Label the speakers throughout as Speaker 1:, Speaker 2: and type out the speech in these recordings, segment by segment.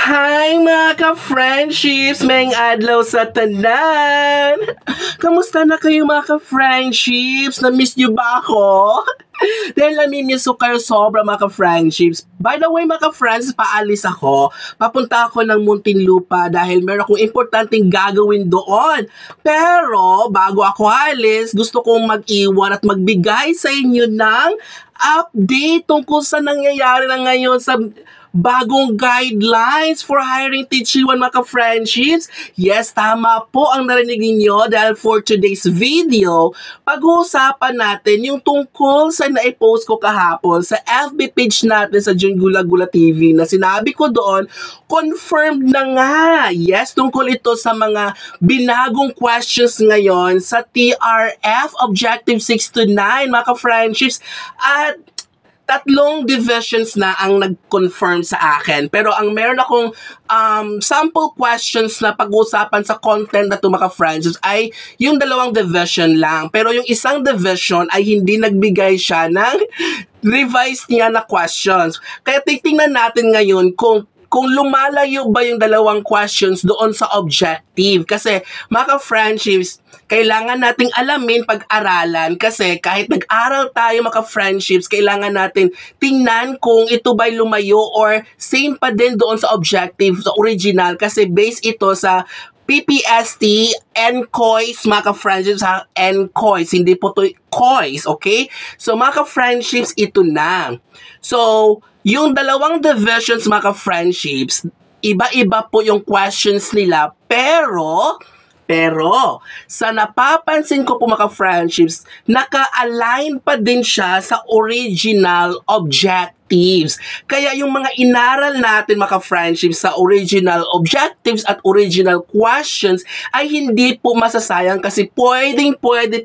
Speaker 1: Hi mga ka-friendships! Mayang adlaw sa tanan! Kamusta na kayo mga ka-friendships? Na-miss niyo ba ako? Dahil nami-miss ko kayo sobra mga ka-friendships. By the way mga ka-friends, paalis ako. Papunta ako ng Muntinlupa dahil meron akong importanteng gagawin doon. Pero bago ako alis, gusto kong mag-iwan at magbigay sa inyo ng update tungkol sa nangyayari na ngayon sa bagong guidelines for hiring teacher mga ka-friendships. Yes, tama po ang narinig ninyo dahil for today's video, pag-uusapan natin yung tungkol sa naipost ko kahapon sa FB page natin sa June Gula Gula TV na sinabi ko doon, confirmed na nga. Yes, tungkol ito sa mga binagong questions ngayon sa TRF Objective 6 to 9 mga ka-friendships at tatlong divisions na ang nag-confirm sa akin. Pero ang meron akong sample questions na pag-uusapan sa content na ito mga friends ay yung dalawang division lang. Pero yung isang division ay hindi nagbigay siya ng revised niya na questions. Kaya titingnan natin ngayon kung lumalayo ba yung dalawang questions doon sa objective. Kasi mga friendships, kailangan nating alamin pag-aralan kasi kahit nag-aral tayo mga friendships, kailangan natin tingnan kung ito ba'y lumayo or same pa din doon sa objective, sa original kasi based ito sa PPST, NCOIS, mga ka-friendships, ha? NCOIS, hindi po to COIS, okay? So, mga ka-friendships, ito na. So, yung dalawang divisions, mga ka-friendships, iba-iba po yung questions nila, pero, sa napapansin ko po mga friendships, naka-align pa din siya sa original objectives. Kaya yung mga inaral natin mga friendships sa original objectives at original questions ay hindi po masasayang kasi pwede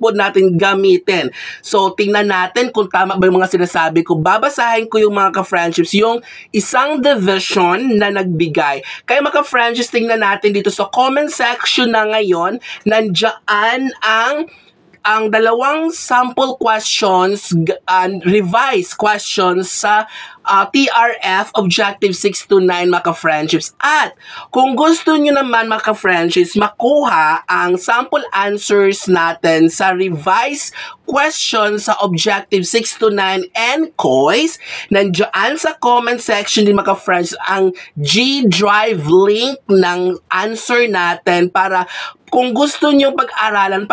Speaker 1: po natin gamitin. So, tingnan natin kung tama ba yung mga sinasabi ko. Babasahin ko yung mga ka-friendships, yung isang division na nagbigay. Kaya mga ka-friendships, tingnan natin dito sa comment section na ngayon, nandiyan ang dalawang sample questions and revised questions sa TRF Objective 6 to 9 mga friendships. At kung gusto nyo naman mga friendships makuha ang sample answers natin sa revised questions sa Objective 6 to 9 and COIS, nandiyan sa comment section din mga friends ang G-Drive link ng answer natin para kung gusto nyo pag-aralan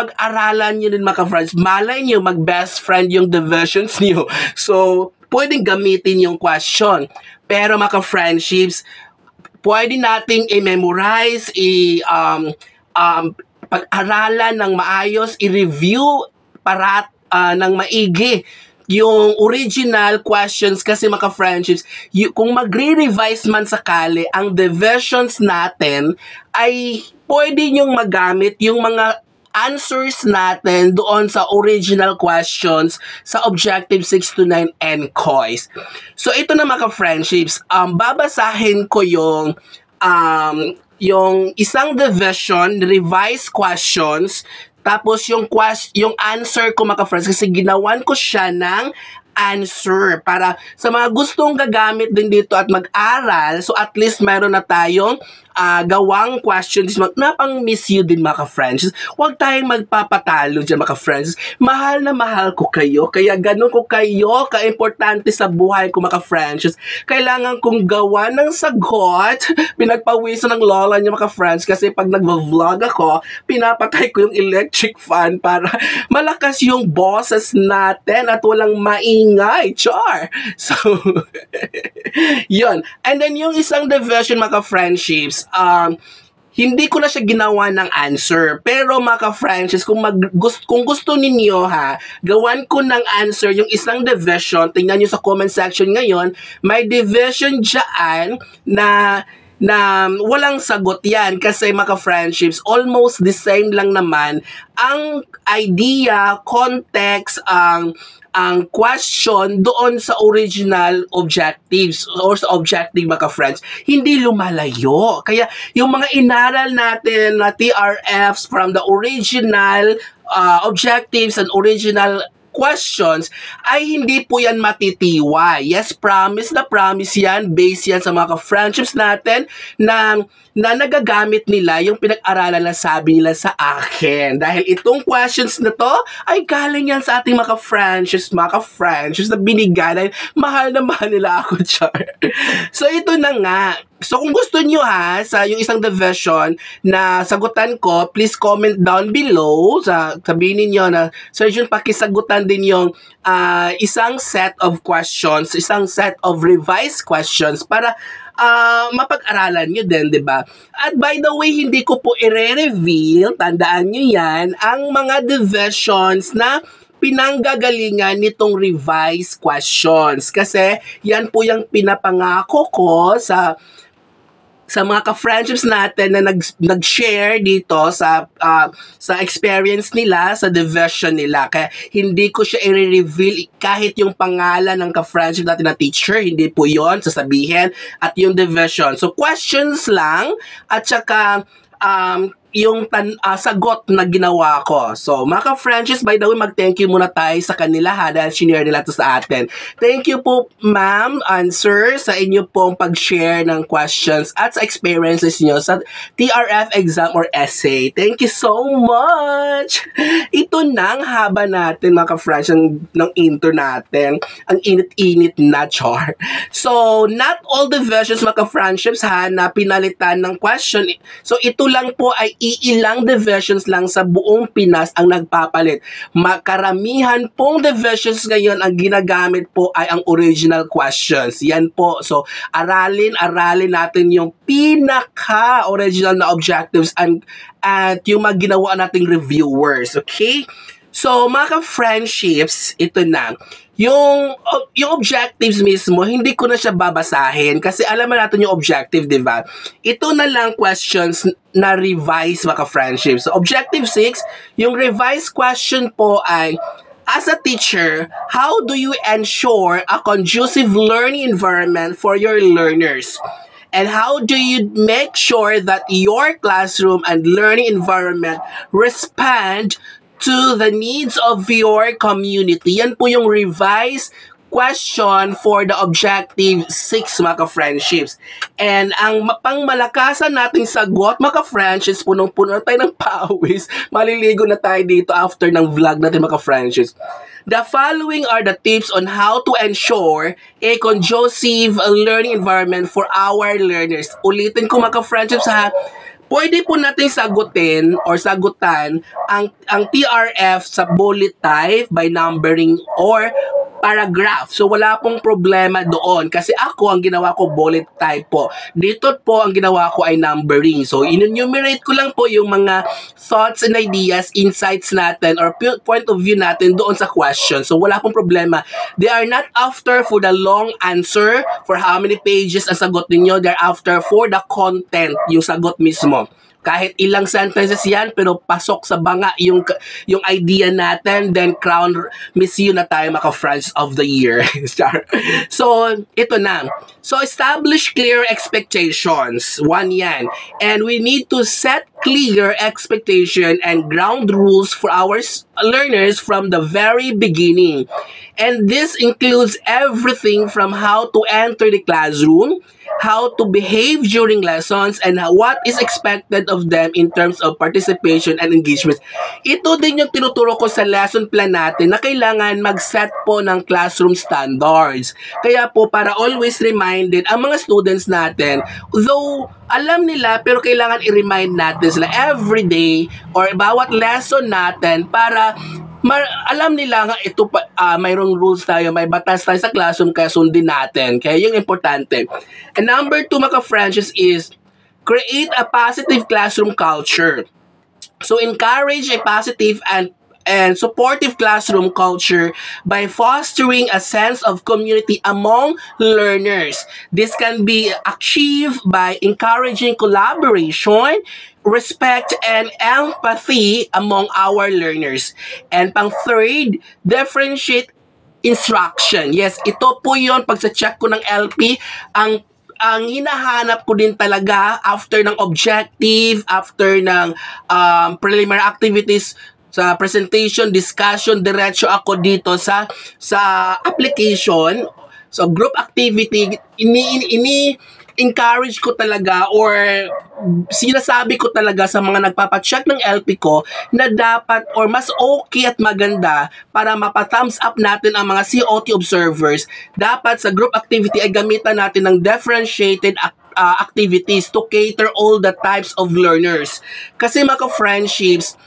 Speaker 1: nyo din mga friends, malay nyo mag-best friend yung divisions nyo. So, pwedeng gamitin yung question. Pero mga friendships, pwede nating i-memorize, pag-aralan ng maayos, i-review para ng maigi yung original questions kasi mga friendships, kung magre-revise man sakali ang divisions natin ay pwede nyong magamit yung mga answers natin doon sa original questions sa Objective 6 to 9 and COIS. So ito na mga friendships, babasahin ko yung isang division, revised questions, tapos yung answer ko mga friends kasi ginawan ko siya ng answer para sa mga gustong gagamit din dito at mag-aral, so at least meron na tayong gawang questions na pang miss you din mga friends. Huwag tayong magpapatalo dyan mga friends. Mahal na mahal ko kayo, kaya ganun ko kayo ka-importante sa buhay ko mga friends. Kailangan kong gawa ng sagot. Pinagpawisan ng lola niya mga friends kasi pag nag-vlog ako, pinapatay ko yung electric fan para malakas yung boses natin at walang maingay. Char! So, yun. And then yung isang division mga friendships, hindi ko na siya ginawa ng answer. Pero mga friendships, kung gusto ninyo gawan ko ng answer yung isang division, tingnan nyo sa comment section ngayon, may division dyan na walang sagot yan kasi mga friendships, almost the same lang naman ang idea, context, ang question doon sa original objectives or sa objective mga friends, hindi lumalayo. Kaya yung mga inaral natin na TRFs from the original objectives and original questions ay hindi po yan matitiway. Yes, promise na promise yan. Based yan sa mga ka-friendships natin na nagagamit nila yung pinag-aralan na sabi nila sa akin. Dahil itong questions na to ay galing yan sa ating mga ka-friendships na binigay dahil mahal na mahal nila ako, char. So ito na nga. So kung gusto nyo sa yung isang division na sagutan ko, please comment down below. Sabihin niyo na, Sir Jun, pakisagutan din yung isang set of questions, isang set of revised questions para mapag-aralan nyo din, di ba? At by the way, hindi ko po i-reveal, tandaan nyo yan, ang mga divisions na pinanggagalingan nitong revised questions. Kasi yan po yung pinapangako ko sa mga ka-friendships natin na nag-share dito sa experience nila, sa division nila. Kaya hindi ko siya i-reveal kahit yung pangalan ng ka-friendship natin na teacher, hindi po yon sasabihin, at yung division. So questions lang at saka yung sagot na ginawa ko. So, mga ka-friendships, by the way, mag-thank you muna tayo sa kanila dahil sinare nila to sa atin. Thank you po, ma'am and sir, sa inyo pong pag-share ng questions at sa experiences nyo sa TRF exam or essay. Thank you so much! Ito na ang haba natin, mga ka-friends, ng intro natin. Ang init-init na, char. So, not all the versions, mga ka-friendships, na pinalitan ng question. So, ito lang po ay iilang divisions lang sa buong Pinas ang nagpapalit. Makaramihan pong divisions ngayon ang ginagamit po ay ang original questions. Yan po. So, aralin natin yung pinaka-original na objectives at yung mga ginawa nating reviewers. Okay? So, mga ka-friendships, ito na. Yung objectives mismo, hindi ko na siya babasahin kasi alam natin yung objective, di ba? Ito na lang questions na revise, mga ka-friendships. So, objective 6, yung revised question po ay, as a teacher, how do you ensure a conducive learning environment for your learners? And how do you make sure that your classroom and learning environment respond to the needs of your community? Yan po yung revised question for the objective 6, mga ka-friendships. And ang pangmalakasan nating sagot, mga ka-friendships, punong-puno na tayo ng pawis. Maliligo na tayo dito after ng vlog natin, mga ka-friendships. The following are the tips on how to ensure a conducive learning environment for our learners. Ulitin ko, mga ka-friendships, pwede po natin sagutin or sagutan ang TRF sa bullet type by numbering or paragraph. So, wala pong problema doon kasi ako, ang ginawa ko, bullet type po. Dito po, ang ginawa ko ay numbering. So, in-enumerate ko lang po yung mga thoughts and ideas, insights natin, or point of view natin doon sa question. So, wala pong problema. They are not after for the long answer, for how many pages ang sagot ninyo. They're after for the content, yung sagot mismo. Kahit ilang sentences yan, pero pasok sa banga yung idea natin, then crown Miss You na tayo, mga friends of the year. So, ito na. So, establish clear expectations. One yan. And we need to set clear expectation and ground rules for our learners from the very beginning. And this includes everything from how to enter the classroom, how to behave during lessons, and what is expected of them in terms of participation and engagement. Ito din yung tinuturo ko sa lesson plan natin na kailangan mag-set po ng classroom standards. Kaya po, para always reminded ang mga students natin, though alam nila, pero kailangan i-remind natin sila every day or bawat lesson natin para alam nila nga ito mayroong rules tayo, may batas tayo sa classroom, kaya sundin natin. Kaya yung importante. And number 2, mga friends, is create a positive classroom culture. So encourage a positive and supportive classroom culture by fostering a sense of community among learners. This can be achieved by encouraging collaboration, respect, and empathy among our learners. And pang-third, differentiate instruction. Yes, ito po yun. Pag sa check ko ng LP, ang hinahanap ko din talaga after ng objective, after ng preliminary activities, sa presentation, discussion, diretso ako dito sa application. So group activity, encourage ko talaga or sinasabi ko talaga sa mga nagpapacheck ng LP ko na dapat or mas okay at maganda para mapa-thumbs up natin ang mga COT observers. Dapat sa group activity ay gamitan natin ng differentiated activities to cater all the types of learners. Kasi mga friendships,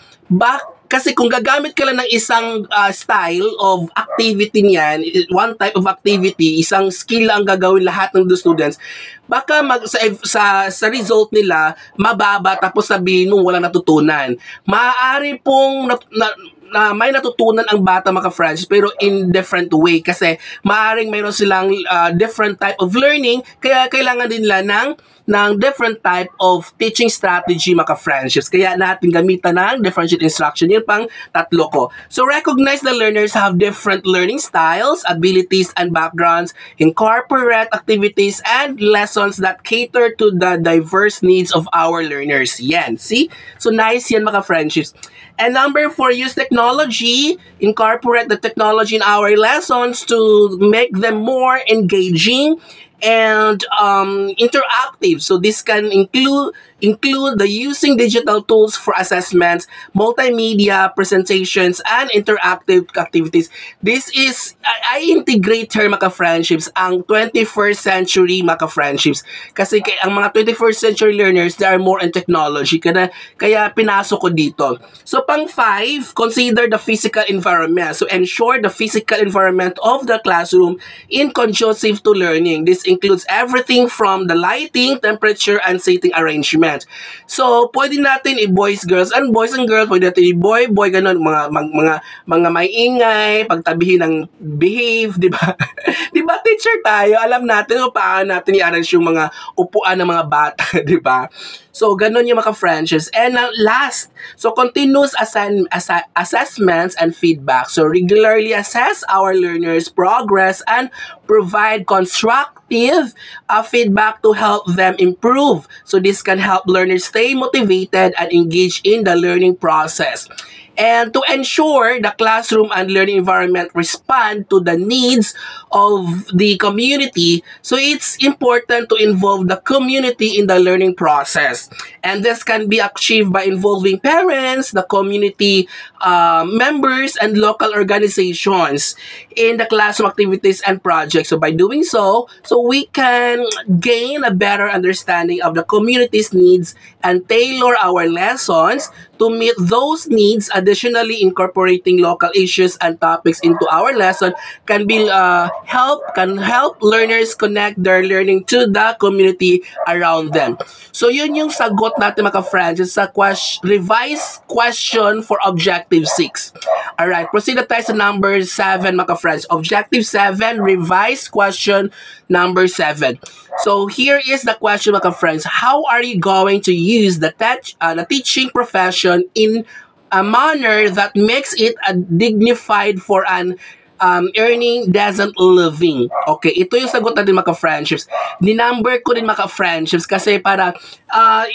Speaker 1: kasi kung gagamit ka lang ng isang style of activity niyan, one type of activity, isang skill lang gagawin lahat ng the students, baka sa result nila, mababa tapos sabihin mo walang natutunan. Maaari pong na may natutunan ang bata mga friends pero in different way kasi maaaring mayroon silang different type of learning kaya kailangan din nila ng different type of teaching strategy mga friendships. Kaya natin gamitan ng differentiated instruction. Yun pang tatlo ko. So recognize the learners have different learning styles, abilities, and backgrounds, incorporate activities and lessons that cater to the diverse needs of our learners. Yan. See? So nice yan mga friendships. And number 4, use technology. Incorporate the technology in our lessons to make them more engaging and interactive. So this can include the using digital tools for assessments, multimedia presentations, and interactive activities. This is, I integrate here mga friendships ang 21st century mga friendships. Kasi ang mga 21st century learners, they are more in technology. Kaya pinasok ko dito. So pang 5, consider the physical environment. So ensure the physical environment of the classroom in conducive to learning. This includes everything from the lighting, temperature, and seating arrangement. So, pwede natin i-boys, girls, and boys and girls, pwede natin i-boy, ganun, mga may ingay, pagtabihin ng behave, di ba? Di ba, teacher tayo, alam natin kung paano natin i-arrange yung mga upuan ng mga bata, di ba? So, ganun yung mga friendships. And last, so continuous assessments and feedback. So, regularly assess our learners' progress and provide constructive feedback to help them improve. So, this can help learners stay motivated and engage in the learning process. And to ensure the classroom and learning environment respond to the needs of the community, so it's important to involve the community in the learning process. And this can be achieved by involving parents, the community members, and local organizations in the classroom activities and projects. So by doing so we can gain a better understanding of the community's needs and tailor our lessons to meet those needs. Additionally, incorporating local issues and topics into our lesson can help learners connect their learning to the community around them. So yun yung sagot natin mga friends sa revised question for objective 6. Alright, proceed na tayo sa number 7 mga friends. Objective 7, revised question number 7. So here is the question mga friends. How are you going to use the teaching profession in a manner that makes it a dignified for an earning decent living? Okay, ito yung sagot natin mga friendships. Ni-number ko din mga friendships kasi para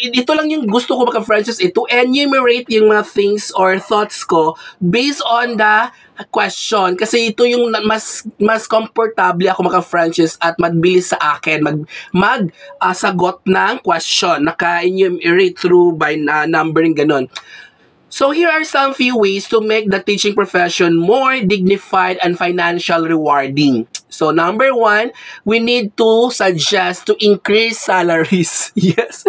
Speaker 1: ito lang yung gusto ko mga friendships, to enumerate yung mga things or thoughts ko based on the question kasi ito yung mas comfortable ako mga friendships at mabilis sa akin sagot ng question, naka-enumerate through by numbering ganon. So here are some few ways to make the teaching profession more dignified and financial rewarding. So number 1, we need to suggest to increase salaries. Yes.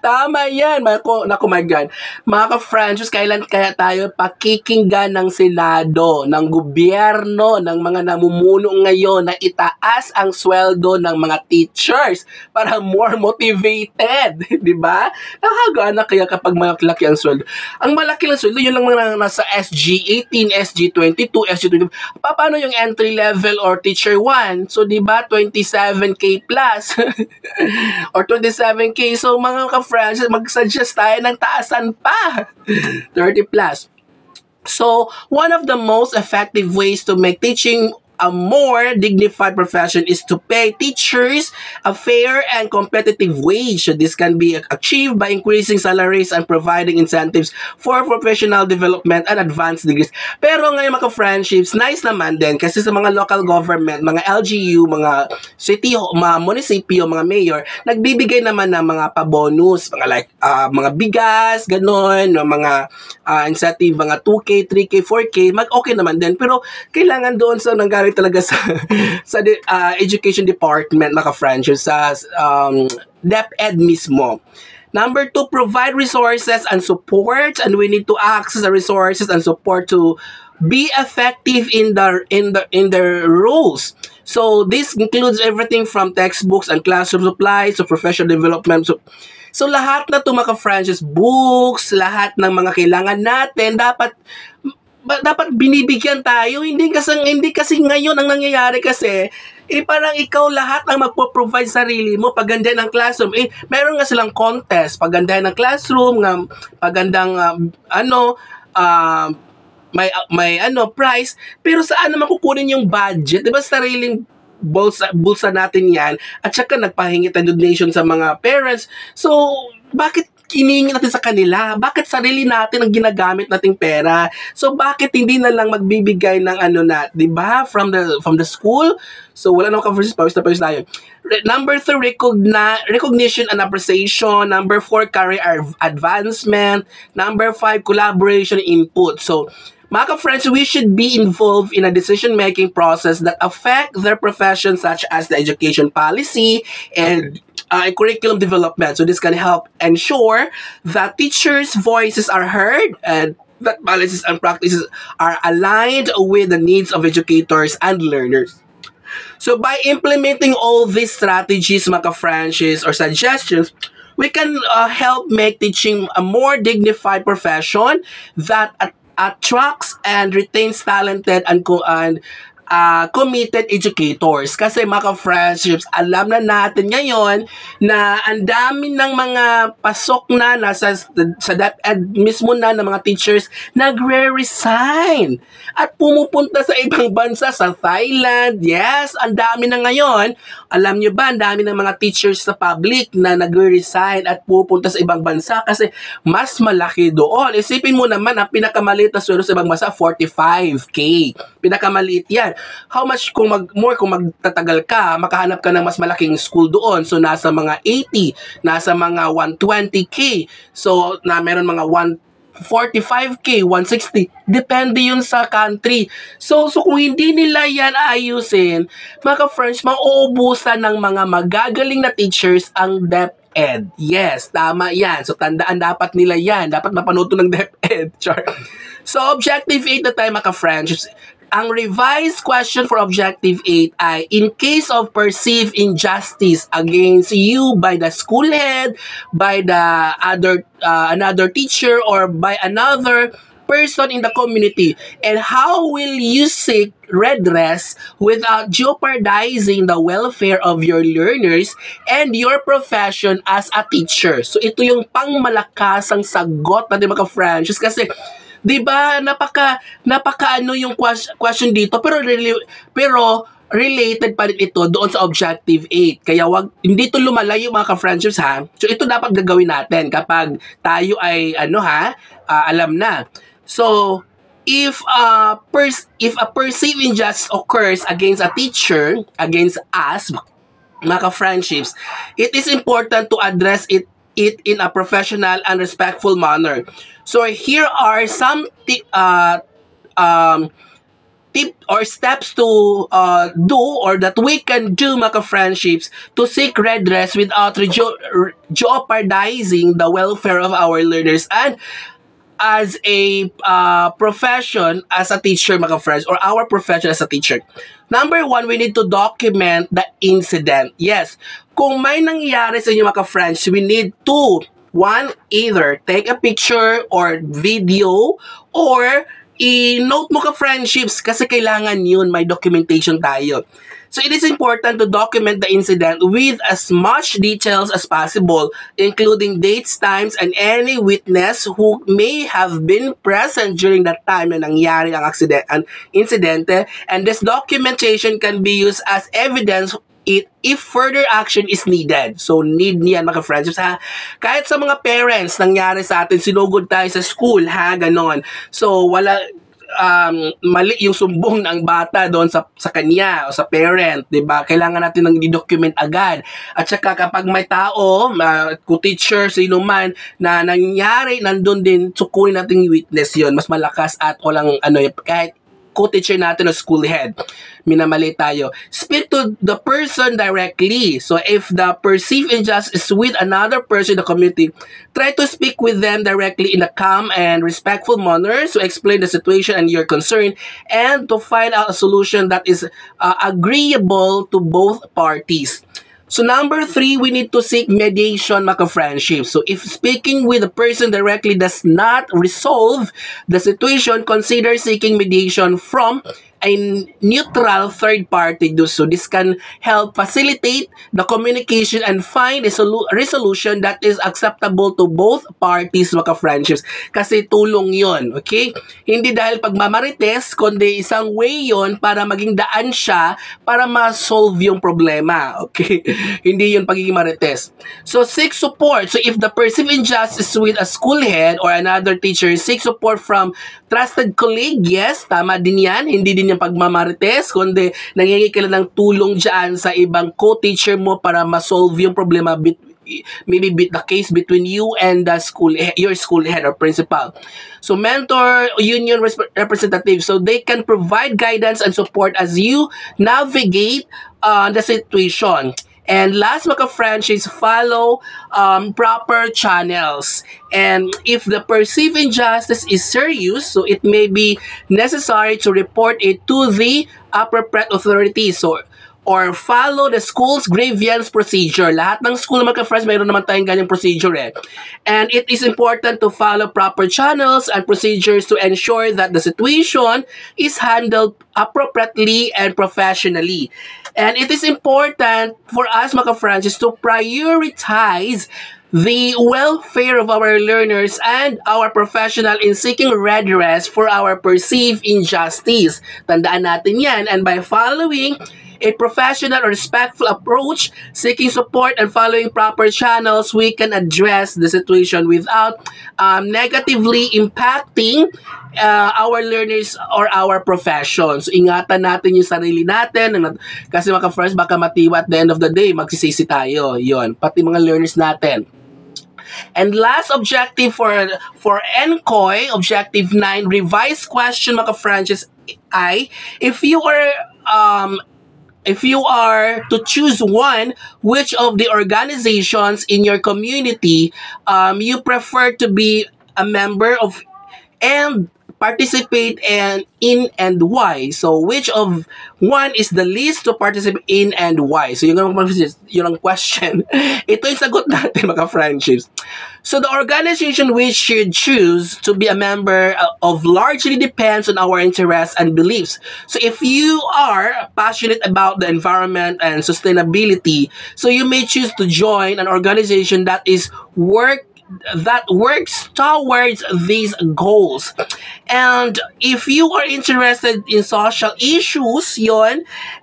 Speaker 1: Tama yan. Naku my God. Mga ka-friends, kailan kaya tayo pakikinggan ng Senado, ng gobyerno, ng mga namumuno ngayon na itaas ang sweldo ng mga teachers para more motivated. Diba? Nakakagana kaya kapag malaki ang sweldo. Ang malaki lang sweldo, yun lang mga nasa SG18, SG22, SG22. Paano yung entry level or teacher 1? So, diba, 27K plus. or 27K. So, mga ka-friends, mag-suggest tayo ng taasan pa. 30 plus. So, one of the most effective ways to make teaching a more dignified profession is to pay teachers a fair and competitive wage. So this can be achieved by increasing salaries and providing incentives for professional development and advanced degrees. Pero ngayon mga friendships, nice naman din kasi sa mga local government, mga LGU, mga city, mga munisipyo, mga mayor, nagbibigay naman ng mga pa-bonus, mga like mga bigas, ganon, mga incentive, mga 2K, 3K, 4K, okay naman din. Pero kailangan doon sa nanggaling talaga sa sa education department, mga friendships, sa DepEd mismo. Number 2, provide resources and support, and we need to access the resources and support to be effective in their roles. So this includes everything from textbooks and classroom supplies to professional development. So lahat na to mga franchise, books, lahat ng mga kailangan natin dapat binibigyan tayo. Hindi kasi ngayon ang nangyayari kasi parang ikaw lahat ang magpo-provide sarili mo, pagandahin ng classroom. Meron nga silang contest, pagandahin ng classroom, pagandang may prize, pero saan naman kukunin yung budget? 'Di ba sariling bulsa natin 'yan, at saka nagpahingi tayo donation sa mga parents. So, bakit hinihingi natin sa kanila? Bakit sarili natin ang ginagamit nating pera? So bakit hindi na lang magbibigay ng 'di ba? From the school? So wala namang conference, pawis tayo. Number 3, recognition and appreciation. Number 4, career advancement. Number 5, collaboration input. So mga friends, we should be involved in a decision-making process that affect their profession, such as the education policy and curriculum development. So this can help ensure that teachers' voices are heard and that policies and practices are aligned with the needs of educators and learners. So by implementing all these strategies, mga franchise or suggestions, we can help make teaching a more dignified profession that attracts and retains talented and committed educators. Kasi mga friendships, alam na natin ngayon na ang dami ng mga pasok na nasa sa DepEd mismo na ng mga teachers nagre-resign at pumupunta sa ibang bansa, sa Thailand. Yes, ang dami na ngayon. Alam nyo ba, ang dami ng mga teachers sa public na nagre-resign at pupunta sa ibang bansa kasi mas malaki doon. Isipin mo naman, ang pinakamaliit na sweldo sa ibang bansa, 45K. Pinakamaliit yan. How much kung magtatagal ka, makahanap ka ng mas malaking school doon. So nasa mga 80, nasa mga 120K. So na meron mga 145K, 160. Depende yun sa country. So kung hindi nila yan ayusin, mga friends, mauubusan ng mga magagaling na teachers ang DepEd. Yes, tama yan. So tandaan dapat nila yan. Dapat mapanood ng DepEd. Char. So objective 8 na tayo, mga friends. Ang revised question for Objective 8 ay, in case of perceived injustice against you by the school head, by the another teacher, or by another person in the community, and how will you seek redress without jeopardizing the welfare of your learners and your profession as a teacher? So ito yung pangmalakasang sagot natin, mga friends, kasi 'di ba napaka yung question dito, pero related pa rin ito doon sa Objective 8. Kaya hindi to lumalayo, mga ka-friendships, ha. So ito dapat gagawin natin kapag tayo ay alam na. So if a perceived injustice occurs against a teacher, against us, mga ka-friendships, it is important to address it in a professional and respectful manner. So here are some tip or steps to do, or that we can do, mga friendships, to seek redress without jeopardizing the welfare of our learners and as a profession as a teacher, mga friends, or our profession as a teacher. Number 1, we need to document the incident. Yes, kung may nangyari sa inyo, mga friends, we need to, 1, either take a picture or video, or i-note mo ka friendships kasi kailangan yun, may documentation tayo. So it is important to document the incident with as much details as possible, including dates, times, and any witness who may have been present during that time na nangyari ang incidente. And this documentation can be used as evidence if further action is needed. So, need niyan mga friendships ha. Kahit sa mga parents, nangyari sa atin, sinugod tayo sa school ha, ganon. So, wala, mali yung sumbong ng bata doon sa kanya o sa parent, 'di ba? Kailangan natin ng i-document agad. At saka kapag may tao, teacher, sino man na nangyari, nandun din, sukunin natin yung witness 'yon. Mas malakas at walang kahit co-teacher natin o school head, minamali tayo. Speak to the person directly. So if the perceived injustice is with another person in the community, try to speak with them directly in a calm and respectful manner to explain the situation and your concern and to find out a solution that is agreeable to both parties. So number 3, we need to seek mediation, mga friendship. So if speaking with a person directly does not resolve the situation, consider seeking mediation from a neutral third party. So this can help facilitate the communication and find a resolution that is acceptable to both parties, mga friendships. Kasi tulong yon, okay? Hindi dahil pagmamarites, kundi isang way yon para maging daan siya para ma-solve yung problema, okay? Hindi yun pagiging marites. So seek support. So if the perceived injustice with a school head or another teacher, seek support from trusted colleague. Yes, tama din yan. Hindi din yung pagmamarites, kundi nangingi ka lang ng tulong dyan sa ibang co-teacher mo para ma-solve yung problema, maybe the case between you and the your school head or principal. So mentor, union representative, so they can provide guidance and support as you navigate the situation. And last, mga friendships, follow proper channels. And if the perceived injustice is serious, so it may be necessary to report it to the appropriate authorities. So, or follow the school's grievance procedure. Lahat ng school, mga friends, mayroon naman tayong ganyang procedure eh. And it is important to follow proper channels and procedures to ensure that the situation is handled appropriately and professionally. And it is important for us, mga friends, to prioritize the welfare of our learners and our professional in seeking redress for our perceived injustice. Tandaan natin yan. And by following a professional or respectful approach, seeking support and following proper channels, we can address the situation without negatively impacting our learners or our professions. So, ingatan natin yung sarili natin kasi mga friends, baka matiwa at the end of the day, magsisisi tayo. Yun, pati mga learners natin. And last objective for NCOY, objective 9, revised question, mga friends, is if you are to choose one, which of the organizations in your community you prefer to be a member of and participate in and why? So which of one is the least to participate in and why? So yun ang question. Ito yung sagot natin, mga friendships. So the organization we should choose to be a member of largely depends on our interests and beliefs. So if you are passionate about the environment and sustainability, so you may choose to join an organization that works towards these goals. And if you are interested in social issues,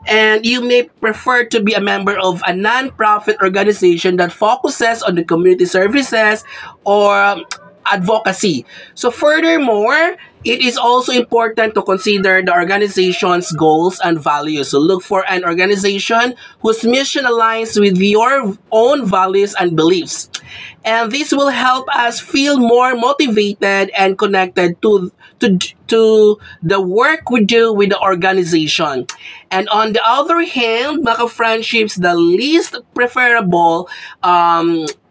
Speaker 1: and you may prefer to be a member of a non-profit organization that focuses on the community services or advocacy. So furthermore, it is also important to consider the organization's goals and values. So look for an organization whose mission aligns with your own values and beliefs. And this will help us feel more motivated and connected to the work we do with the organization. And on the other hand, mga friendships, the least preferable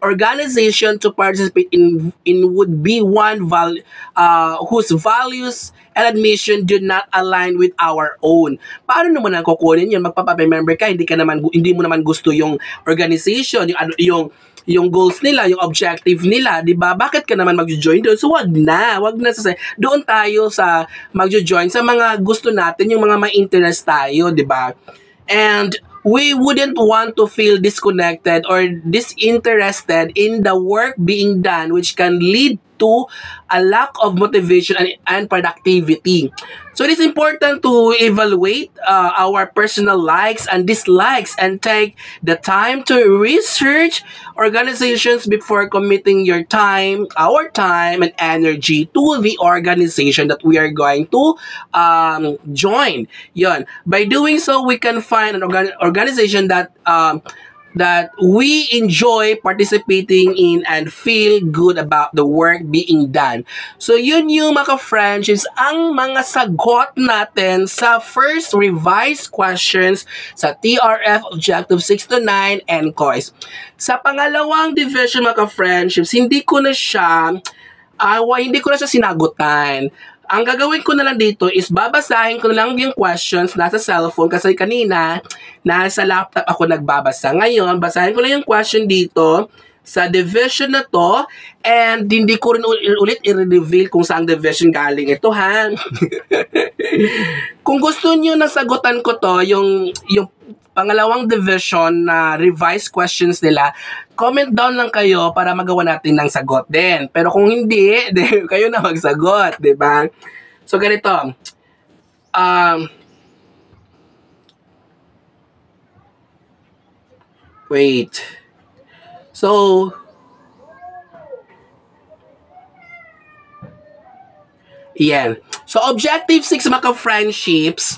Speaker 1: organization to participate in would be one whose values and admission do not align with our own. Paano naman ang kukunin yun? Magpapamember ka, hindi mo naman gusto yung organization, yung yung goals nila, yung objective nila, 'di ba? Bakit ka naman magjo-join doon? So wag na doon tayo sa magjo-join sa mga gusto natin, yung mga may interest tayo, 'di ba? And we wouldn't want to feel disconnected or disinterested in the work being done, which can lead to a lack of motivation and productivity. So it is important to evaluate our personal likes and dislikes and take the time to research organizations before committing our time and energy to the organization that we are going to join. Yun. By doing so, we can find an organization that we enjoy participating in and feel good about the work being done. So yun yung mga friendships, ang mga sagot natin sa first revised questions sa TRF Objective 6 to 9 and COIS. Sa pangalawang division mga friendships, hindi ko na siya sinagutan. Ang gagawin ko na lang dito is babasahin ko na lang yung questions nasa cellphone kasi kanina nasa laptop ako nagbabasa. Ngayon, basahin ko lang yung question dito sa division na to and hindi ko rin ulit i-reveal kung saan division galing ito, ha? Kung gusto niyo na sagutan ko to, yung pangalawang division na revised questions nila, comment down lang kayo para magawa natin ng sagot din. Pero kung hindi, kayo na magsagot, di ba? So, ganito. Wait. So, yan. So, Objective 6 mga friendships.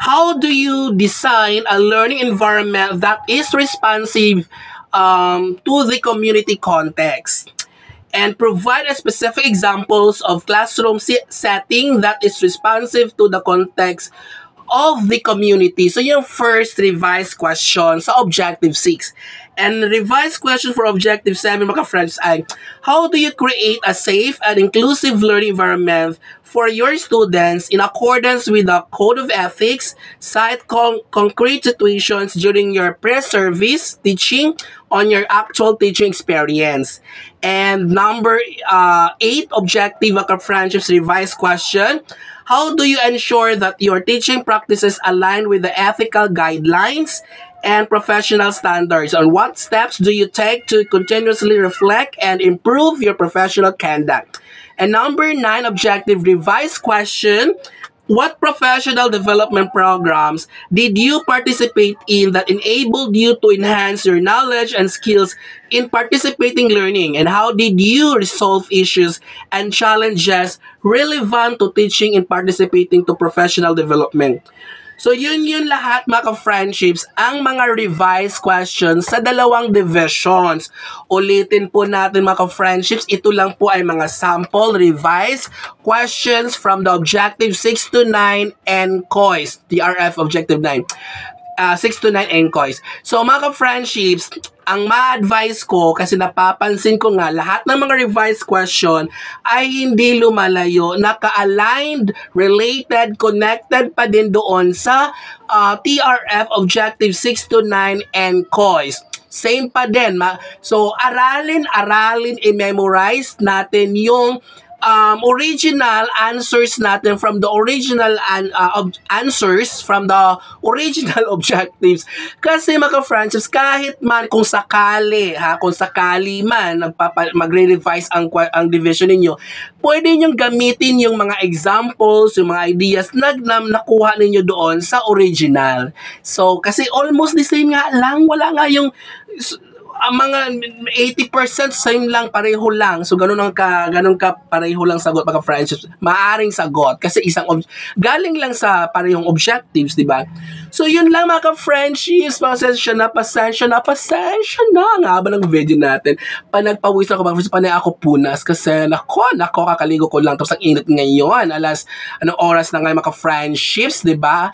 Speaker 1: How do you design a learning environment that is responsive to the community context? And provide a specific examples of classroom setting that is responsive to the context of the community. So yung first revised question sa Objective 6. And revised question for Objective 7, mga friends, ay how do you create a safe and inclusive learning environment for your students in accordance with the Code of Ethics, cite concrete situations during your pre-service teaching on your actual teaching experience. And number 8, Objective Friendships revised question, how do you ensure that your teaching practices align with the ethical guidelines and professional standards? And what steps do you take to continuously reflect and improve your professional conduct? And number 9, Objective revised question, what professional development programs did you participate in that enabled you to enhance your knowledge and skills in participating learning? And how did you resolve issues and challenges relevant to teaching and participating to professional development? So yun lahat mga friendships, ang mga revised questions sa dalawang divisions. Ulitin po natin mga friendships, ito lang po ay mga sample revised questions from the Objective 6 to 9 and COIS, TRF Objective 9. 6 to 9 NCOIS. So mga friendships, ang ma-advise ko kasi napapansin ko nga lahat ng mga revised question ay hindi lumalayo, naka-aligned, related, connected pa din doon sa TRF Objective 6 to 9 NCOIS. Same pa din. So aralin, i-memorize natin yung original answers natin from the original answers from the original objectives. Kasi mga friendships, kahit man kung sakali man magre-revise ang division ninyo, pwede ninyong gamitin yung mga examples, yung mga ideas na nakuha ninyo doon sa original. So kasi almost the same nga lang, wala nga yung ang mga 80% same lang, pareho lang. So ganun ka pareho lang sagot mga friendships. Maaring sagot kasi galing lang sa parehong objectives, di ba? So yun lang mga friendships, pasensya na. Ang haba ng video natin. Panagpawis ako mga friendships, panay ako punas kasi nako, kakaligo ko lang tapos ang init ngayon. Anong oras na ngayon mga friendships, di ba?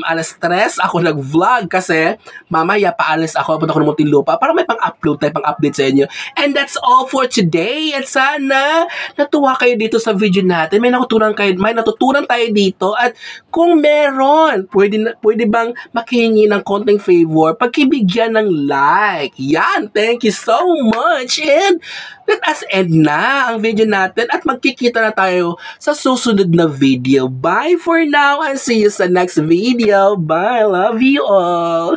Speaker 1: Alas 3 ako nag-vlog kasi mamaya paalis ako, punta ko ng Muntinlupa para may pang-upload tayo, pang-update sa inyo. And that's all for today. At sana natuwa kayo dito sa video natin. May natutunan tayo dito. At kung meron, pwede bang makihingi ng konting favor, pagkibigyan ng like. Yan, thank you so much. And let us end na ang video natin at magkikita na tayo sa susunod na video. Bye for now and see you sa next video. Bye. Love you all.